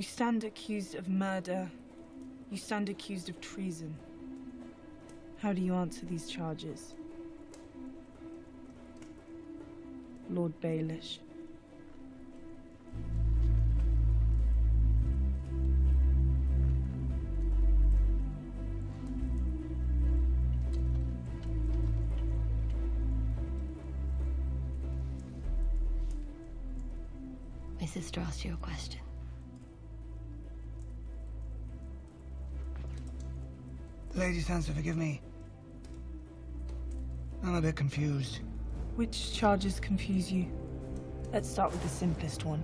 You stand accused of murder. You stand accused of treason. How do you answer these charges? Lord Bealish. My sister asked you a question. Lady Sansa, forgive me. I'm a bit confused. Which charges confuse you? Let's start with the simplest one.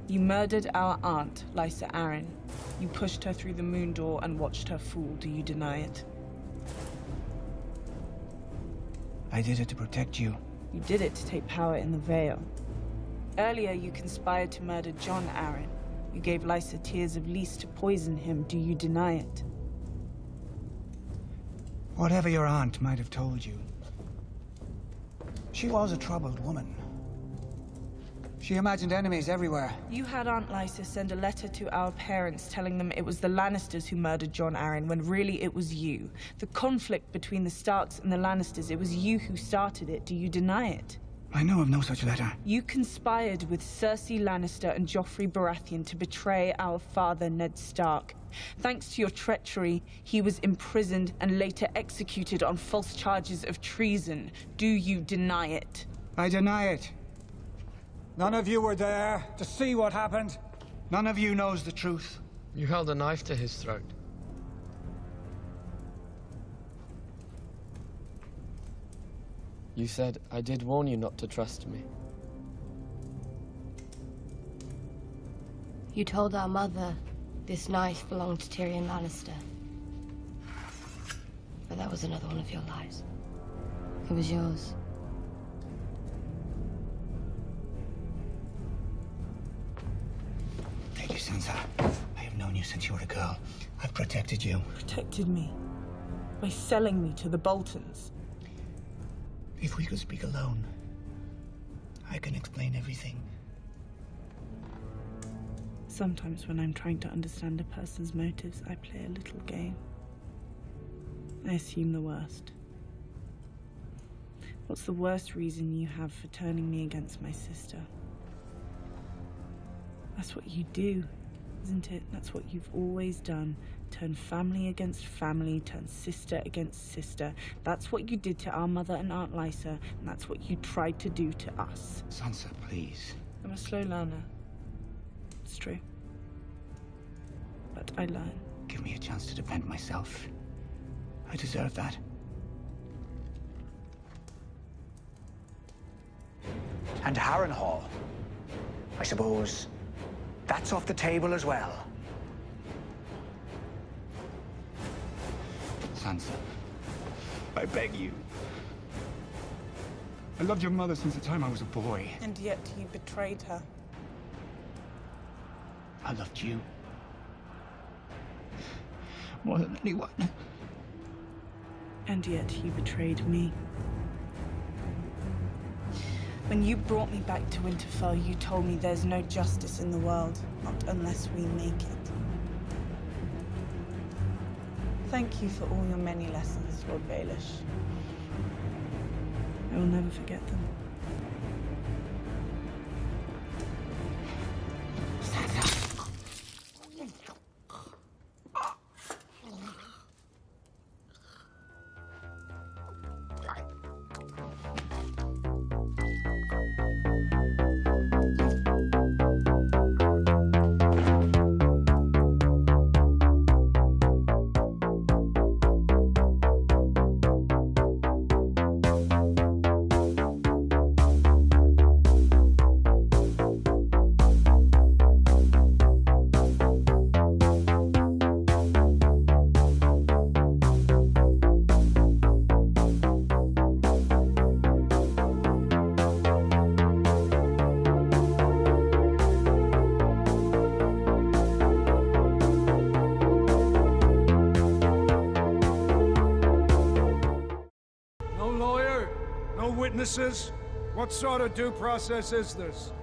You murdered our aunt, Lysa Arryn. You pushed her through the moon door and watched her fall. Do you deny it? I did it to protect you. You did it to take power in the Vale. Earlier, you conspired to murder Jon Arryn. You gave Lysa tears of Lys to poison him. Do you deny it? Whatever your aunt might have told you, she was a troubled woman. She imagined enemies everywhere. You had Aunt Lysa send a letter to our parents telling them it was the Lannisters who murdered Jon Arryn, when really it was you. The conflict between the Starks and the Lannisters, it was you who started it. Do you deny it? I know of no such letter. You conspired with Cersei Lannister and Joffrey Baratheon to betray our father, Ned Stark. Thanks to your treachery, he was imprisoned and later executed on false charges of treason. Do you deny it? I deny it. None of you were there to see what happened. None of you knows the truth. You held a knife to his throat. You said, I did warn you not to trust me. You told our mother this knife belonged to Tyrion Lannister. But that was another one of your lies. It was yours. Lady Sansa, I have known you since you were a girl. I've protected you. Protected me by selling me to the Boltons. If we could speak alone, I can explain everything. Sometimes when I'm trying to understand a person's motives, I play a little game. I assume the worst. What's the worst reason you have for turning me against my sister? That's what you do, isn't it? That's what you've always done. Turn family against family, turn sister against sister. That's what you did to our mother and Aunt Lysa, and that's what you tried to do to us. Sansa, please. I'm a slow learner. It's true. But I learn. Give me a chance to defend myself. I deserve that. And Harrenhal, I suppose that's off the table as well. Sansa, I beg you. I loved your mother since the time I was a boy. And yet you betrayed her. I loved you more than anyone. And yet you betrayed me. When you brought me back to Winterfell, you told me there's no justice in the world, not unless we make it. Thank you for all your many lessons, Lord Baelish. I will never forget them. No lawyer? No witnesses? What sort of due process is this?